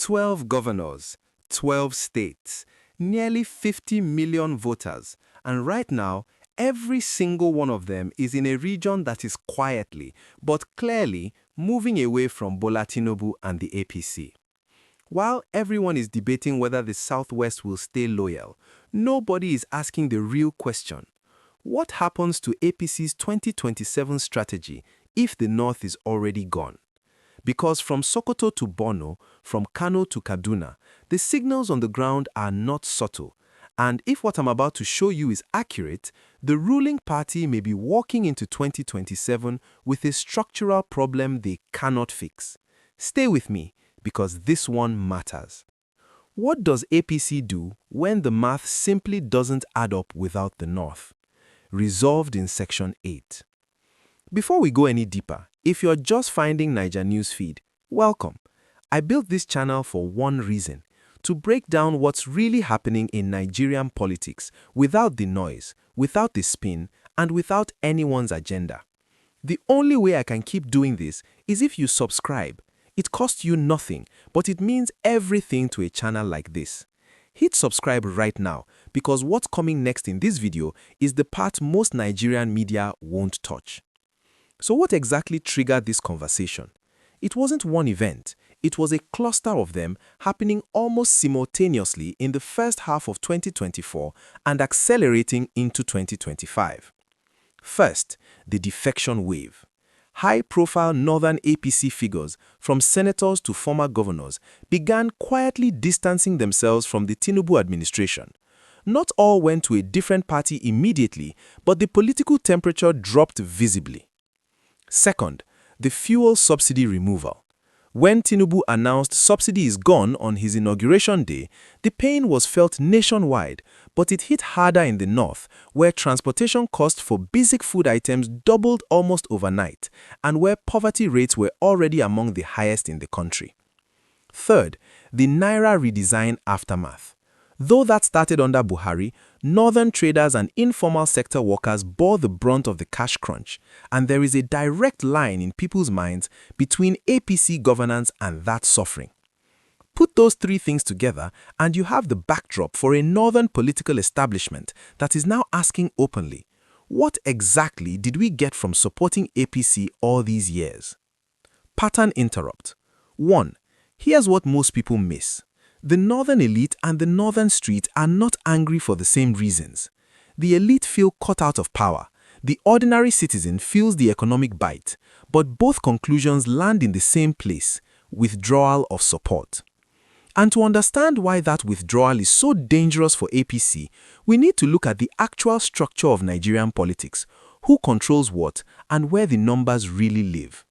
12 governors, 12 states, nearly 50 million voters, and right now, every single one of them is in a region that is quietly, but clearly, moving away from Bola Tinubu and the APC. While everyone is debating whether the Southwest will stay loyal, nobody is asking the real question. What happens to APC's 2027 strategy if the North is already gone? Because from Sokoto to Borno, from Kano to Kaduna, the signals on the ground are not subtle. And if what I'm about to show you is accurate, the ruling party may be walking into 2027 with a structural problem they cannot fix. Stay with me, because this one matters. What does APC do when the math simply doesn't add up without the North? Resolved in Section 8. Before we go any deeper, if you're just finding Naijanewsfeed, welcome. I built this channel for one reason: to break down what's really happening in Nigerian politics without the noise, without the spin, and without anyone's agenda. The only way I can keep doing this is if you subscribe. It costs you nothing, but it means everything to a channel like this. Hit subscribe right now, because what's coming next in this video is the part most Nigerian media won't touch. So what exactly triggered this conversation? It wasn't one event. It was a cluster of them happening almost simultaneously in the first half of 2024 and accelerating into 2025. First, the defection wave. High-profile northern APC figures, from senators to former governors, began quietly distancing themselves from the Tinubu administration. Not all went to a different party immediately, but the political temperature dropped visibly. Second, the fuel subsidy removal. When Tinubu announced subsidy is gone on his inauguration day, the pain was felt nationwide, but it hit harder in the north, where transportation costs for basic food items doubled almost overnight, and where poverty rates were already among the highest in the country. Third, the Naira redesign aftermath. Though that started under Buhari, northern traders and informal sector workers bore the brunt of the cash crunch, and there is a direct line in people's minds between APC governance and that suffering. Put those three things together and you have the backdrop for a northern political establishment that is now asking openly, what exactly did we get from supporting APC all these years? Pattern interrupt. 1. Here's what most people miss. The northern elite and the northern street are not angry for the same reasons. The elite feel cut out of power. The ordinary citizen feels the economic bite. But both conclusions land in the same place: withdrawal of support. And to understand why that withdrawal is so dangerous for APC, we need to look at the actual structure of Nigerian politics, who controls what, and where the numbers really live.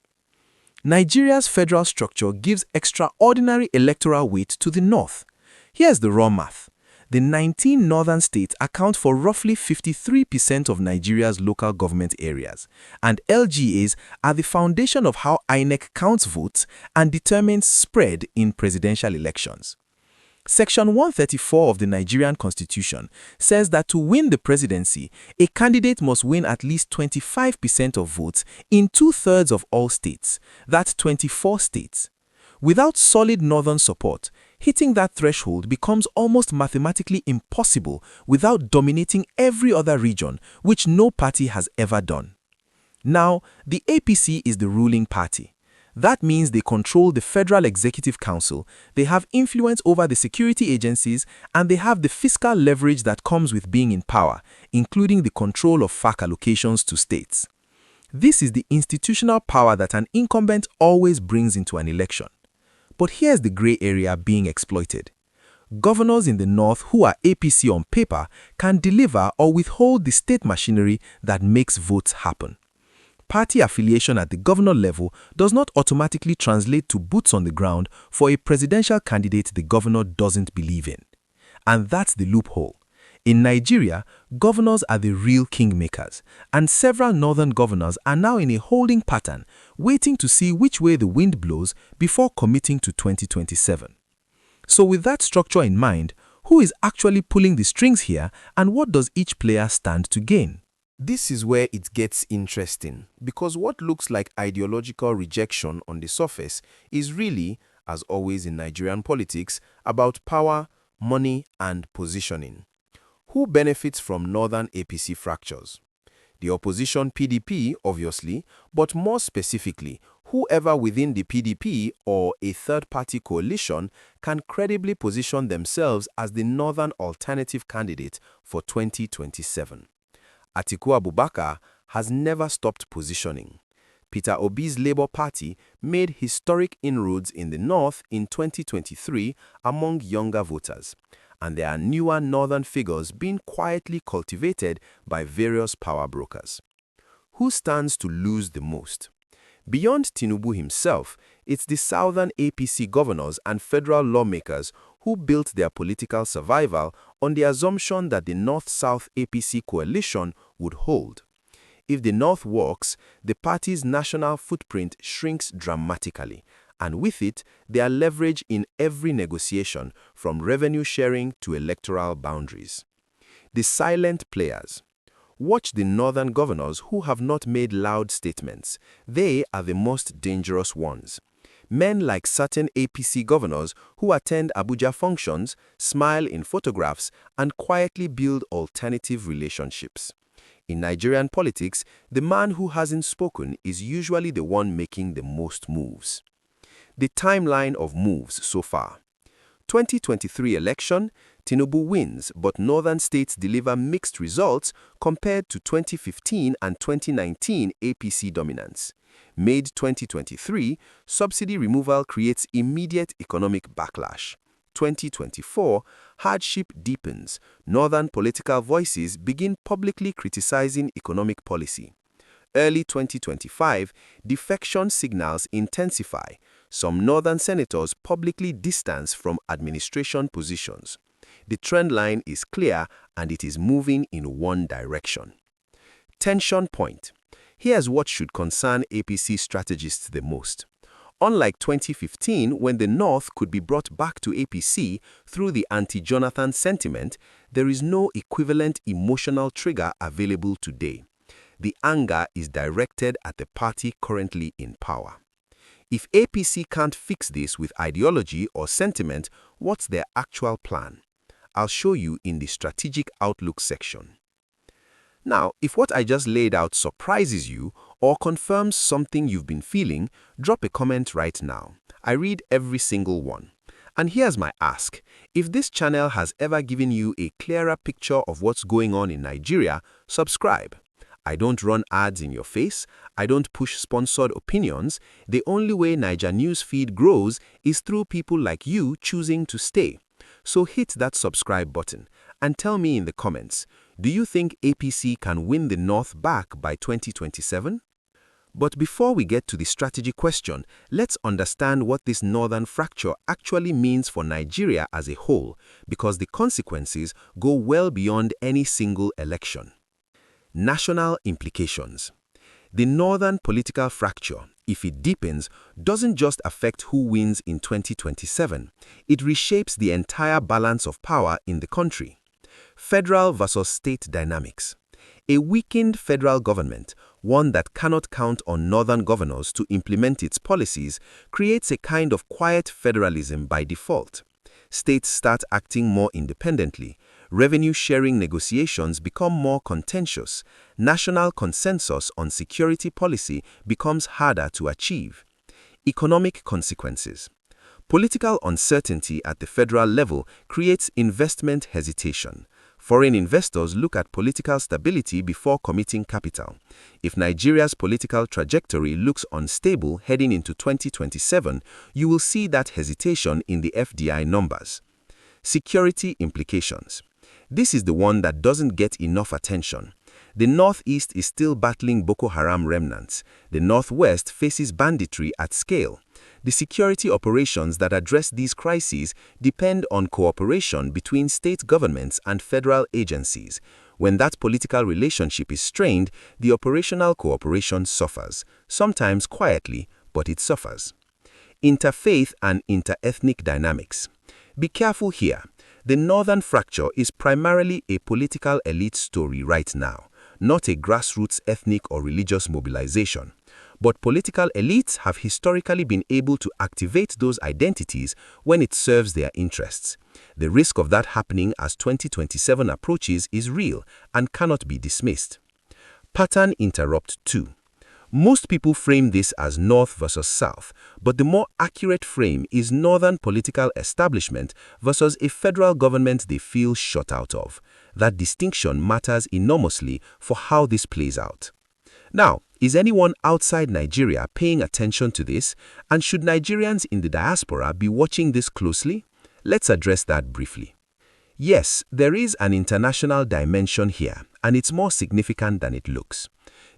Nigeria's federal structure gives extraordinary electoral weight to the north. Here's the raw math. The 19 northern states account for roughly 53% of Nigeria's local government areas, and LGAs are the foundation of how INEC counts votes and determines spread in presidential elections. Section 134 of the Nigerian Constitution says that to win the presidency, a candidate must win at least 25% of votes in 2/3 of all states, that's 24 states. Without solid northern support, hitting that threshold becomes almost mathematically impossible without dominating every other region, which no party has ever done. Now, the APC is the ruling party. That means they control the Federal Executive Council, they have influence over the security agencies, and they have the fiscal leverage that comes with being in power, including the control of FAC allocations to states. This is the institutional power that an incumbent always brings into an election. But here's the gray area being exploited. Governors in the north who are APC on paper can deliver or withhold the state machinery that makes votes happen. Party affiliation at the governor level does not automatically translate to boots on the ground for a presidential candidate the governor doesn't believe in. And that's the loophole. In Nigeria, governors are the real kingmakers, and several northern governors are now in a holding pattern, waiting to see which way the wind blows before committing to 2027. So with that structure in mind, who is actually pulling the strings here, and what does each player stand to gain? This is where it gets interesting, because what looks like ideological rejection on the surface is really, as always in Nigerian politics, about power, money, and positioning. Who benefits from northern APC fractures? The opposition PDP, obviously, but more specifically, whoever within the PDP or a third-party coalition can credibly position themselves as the northern alternative candidate for 2027. Atiku Abubakar has never stopped positioning. Peter Obi's Labour Party made historic inroads in the north in 2023 among younger voters, and there are newer northern figures being quietly cultivated by various power brokers. Who stands to lose the most? Beyond Tinubu himself, it's the southern APC governors and federal lawmakers who built their political survival on the assumption that the North-South APC coalition would hold. If the North works, the party's national footprint shrinks dramatically, and with it, their leverage in every negotiation, from revenue sharing to electoral boundaries. The silent players. Watch the northern governors who have not made loud statements. They are the most dangerous ones. Men like certain APC governors who attend Abuja functions, smile in photographs, and quietly build alternative relationships. In Nigerian politics, the man who hasn't spoken is usually the one making the most moves. The timeline of moves so far. 2023 election, Tinubu wins, but northern states deliver mixed results compared to 2015 and 2019 APC dominance. Mid 2023, subsidy removal creates immediate economic backlash. 2024, hardship deepens. Northern political voices begin publicly criticizing economic policy. Early 2025, defection signals intensify. Some northern senators publicly distance from administration positions. The trend line is clear and it is moving in one direction. Tension point. Here's what should concern APC strategists the most. Unlike 2015, when the North could be brought back to APC through the anti-Jonathan sentiment, there is no equivalent emotional trigger available today. The anger is directed at the party currently in power. If APC can't fix this with ideology or sentiment, what's their actual plan? I'll show you in the Strategic Outlook section. Now, if what I just laid out surprises you or confirms something you've been feeling, drop a comment right now. I read every single one. And here's my ask. If this channel has ever given you a clearer picture of what's going on in Nigeria, subscribe. I don't run ads in your face. I don't push sponsored opinions. The only way Naijanewsfeed grows is through people like you choosing to stay. So hit that subscribe button and tell me in the comments, do you think APC can win the North back by 2027? But before we get to the strategy question, let's understand what this northern fracture actually means for Nigeria as a whole, because the consequences go well beyond any single election. National implications. The northern political fracture, if it deepens, doesn't just affect who wins in 2027. It reshapes the entire balance of power in the country. Federal versus state dynamics. A weakened federal government, one that cannot count on northern governors to implement its policies, creates a kind of quiet federalism by default. States start acting more independently. Revenue-sharing negotiations become more contentious. National consensus on security policy becomes harder to achieve. Economic consequences. Political uncertainty at the federal level creates investment hesitation. Foreign investors look at political stability before committing capital. If Nigeria's political trajectory looks unstable heading into 2027, you will see that hesitation in the FDI numbers. Security implications. This is the one that doesn't get enough attention. The Northeast is still battling Boko Haram remnants. The Northwest faces banditry at scale. The security operations that address these crises depend on cooperation between state governments and federal agencies. When that political relationship is strained, the operational cooperation suffers, sometimes quietly, but it suffers. Interfaith and interethnic dynamics. Be careful here. The northern fracture is primarily a political elite story right now, not a grassroots ethnic or religious mobilization. but political elites have historically been able to activate those identities when it serves their interests. The risk of that happening as 2027 approaches is real and cannot be dismissed. Pattern interrupt 2. Most people frame this as North versus South, but the more accurate frame is Northern political establishment versus a federal government they feel shut out of. That distinction matters enormously for how this plays out. Now, is anyone outside Nigeria paying attention to this, and should Nigerians in the diaspora be watching this closely? Let's address that briefly. Yes, there is an international dimension here, and it's more significant than it looks.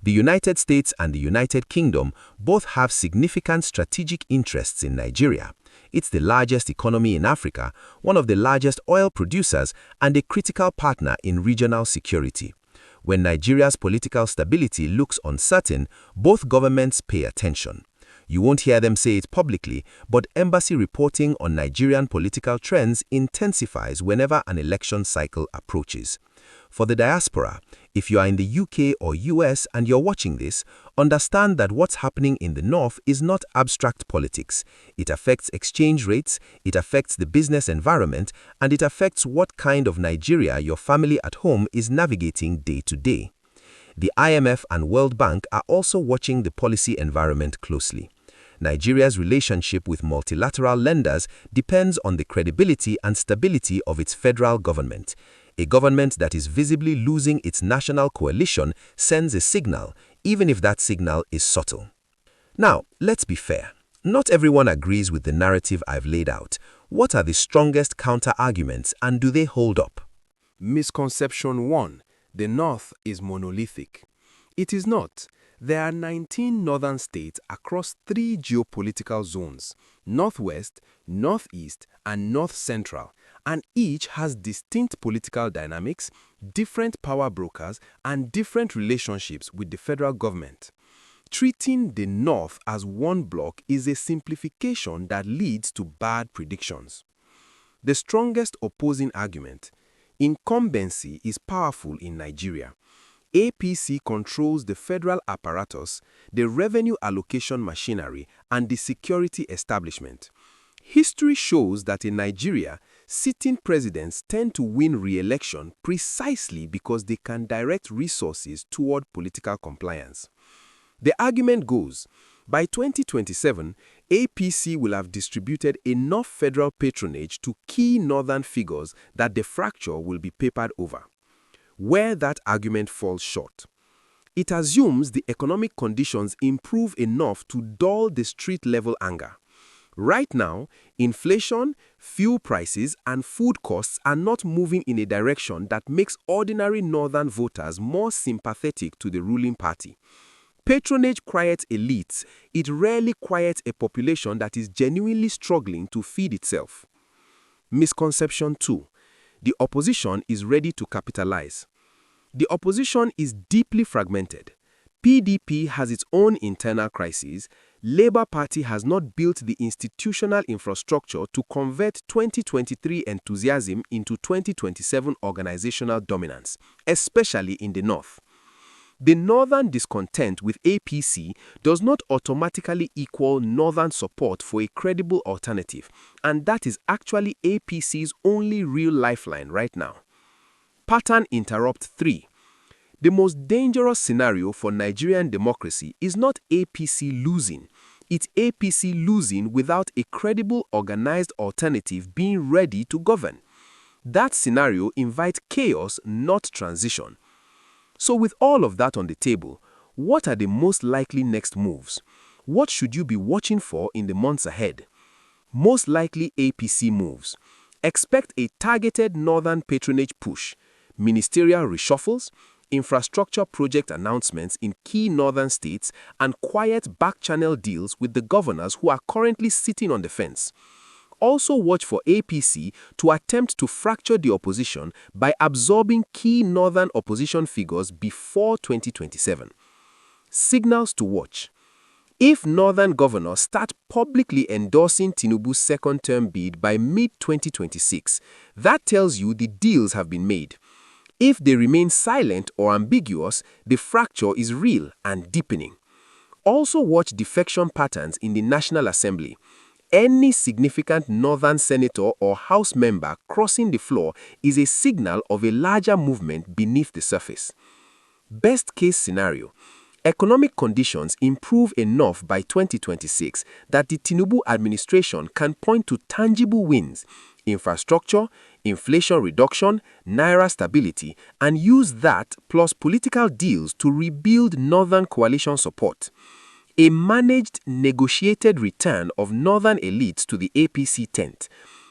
The United States and the United Kingdom both have significant strategic interests in Nigeria. It's the largest economy in Africa, one of the largest oil producers, and a critical partner in regional security. When Nigeria's political stability looks uncertain, both governments pay attention. You won't hear them say it publicly, but embassy reporting on Nigerian political trends intensifies whenever an election cycle approaches. For the diaspora, if you are in the UK or US and you're watching this, understand that what's happening in the North is not abstract politics. It affects exchange rates, it affects the business environment, and it affects what kind of Nigeria your family at home is navigating day to day. The IMF and World Bank are also watching the policy environment closely. Nigeria's relationship with multilateral lenders depends on the credibility and stability of its federal government. A government that is visibly losing its national coalition sends a signal, even if that signal is subtle. Now, let's be fair. Not everyone agrees with the narrative I've laid out. What are the strongest counter-arguments, and do they hold up? Misconception 1. The North is monolithic. It is not. There are 19 northern states across 3 geopolitical zones: Northwest, Northeast, and North Central, and each has distinct political dynamics, different power brokers, and different relationships with the federal government. Treating the North as one block is a simplification that leads to bad predictions. The strongest opposing argument: incumbency is powerful in Nigeria. APC controls the federal apparatus, the revenue allocation machinery, and the security establishment. History shows that in Nigeria, sitting presidents tend to win re-election precisely because they can direct resources toward political compliance. The argument goes, by 2027, APC will have distributed enough federal patronage to key northern figures that the fracture will be papered over. Where that argument falls short, it assumes the economic conditions improve enough to dull the street-level anger. Right now, inflation, fuel prices, and food costs are not moving in a direction that makes ordinary northern voters more sympathetic to the ruling party. Patronage quiets elites. It rarely quiets a population that is genuinely struggling to feed itself. Misconception 2. The opposition is ready to capitalize. The opposition is deeply fragmented. PDP has its own internal crises. Labour Party has not built the institutional infrastructure to convert 2023 enthusiasm into 2027 organizational dominance, especially in the North. The northern discontent with APC does not automatically equal northern support for a credible alternative, and that is actually APC's only real lifeline right now. Pattern interrupt 3. The most dangerous scenario for Nigerian democracy is not APC losing. It's APC losing without a credible organized alternative being ready to govern. That scenario invites chaos, not transition. So with all of that on the table, what are the most likely next moves? What should you be watching for in the months ahead? Most likely APC moves. Expect a targeted northern patronage push, ministerial reshuffles, infrastructure project announcements in key northern states, and quiet back-channel deals with the governors who are currently sitting on the fence. Also watch for APC to attempt to fracture the opposition by absorbing key northern opposition figures before 2027. Signals to watch. If northern governors start publicly endorsing Tinubu's second-term bid by mid-2026, that tells you the deals have been made. If they remain silent or ambiguous, the fracture is real and deepening. Also watch defection patterns in the National Assembly. Any significant northern senator or House member crossing the floor is a signal of a larger movement beneath the surface. Best case scenario: economic conditions improve enough by 2026 that the Tinubu administration can point to tangible wins: infrastructure, inflation reduction, naira stability, and use that plus political deals to rebuild northern coalition support. A managed, negotiated return of northern elites to the APC tent.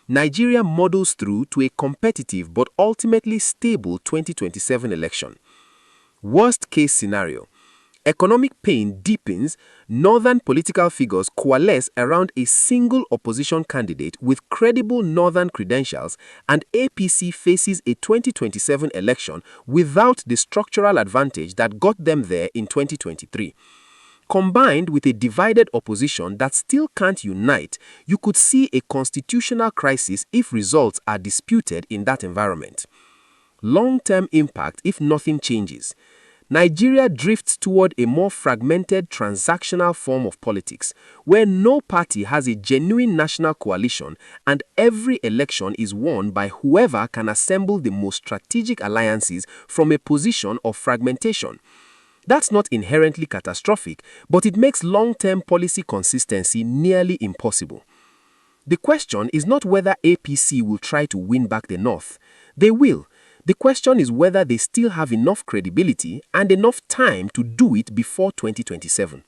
Nigeria models through to a competitive but ultimately stable 2027 election. Worst case scenario: economic pain deepens, northern political figures coalesce around a single opposition candidate with credible northern credentials, and APC faces a 2027 election without the structural advantage that got them there in 2023. Combined with a divided opposition that still can't unite, you could see a constitutional crisis if results are disputed in that environment. Long-term impact if nothing changes. Nigeria drifts toward a more fragmented transactional form of politics, where no party has a genuine national coalition and every election is won by whoever can assemble the most strategic alliances from a position of fragmentation. That's not inherently catastrophic, but it makes long-term policy consistency nearly impossible. The question is not whether APC will try to win back the North. They will. The question is whether they still have enough credibility and enough time to do it before 2027.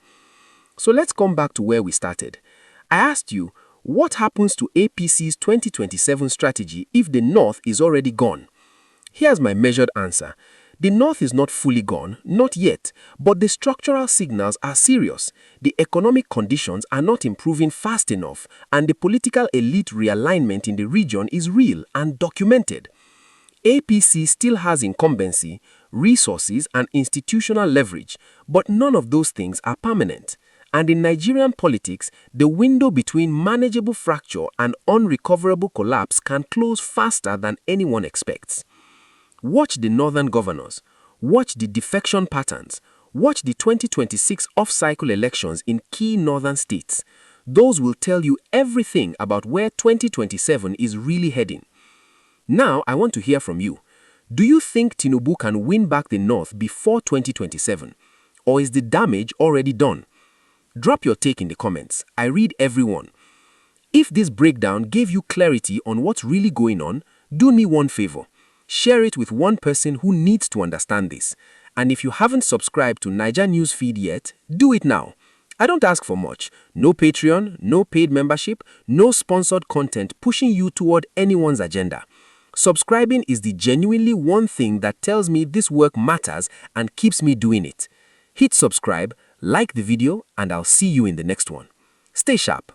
So let's come back to where we started. I asked you, what happens to APC's 2027 strategy if the North is already gone? Here's my measured answer. The North is not fully gone, not yet, but the structural signals are serious. The economic conditions are not improving fast enough, and the political elite realignment in the region is real and documented. APC still has incumbency, resources, and institutional leverage, but none of those things are permanent. And in Nigerian politics, the window between manageable fracture and unrecoverable collapse can close faster than anyone expects. Watch the northern governors. Watch the defection patterns. Watch the 2026 off-cycle elections in key northern states. Those will tell you everything about where 2027 is really heading. Now, I want to hear from you. Do you think Tinubu can win back the North before 2027? Or is the damage already done? Drop your take in the comments. I read everyone. If this breakdown gave you clarity on what's really going on, do me one favor. Share it with one person who needs to understand this. And if you haven't subscribed to Naijanewsfeed yet, do it now. I don't ask for much. No Patreon, no paid membership, no sponsored content pushing you toward anyone's agenda. Subscribing is the genuinely one thing that tells me this work matters and keeps me doing it. Hit subscribe, like the video, and I'll see you in the next one. Stay sharp.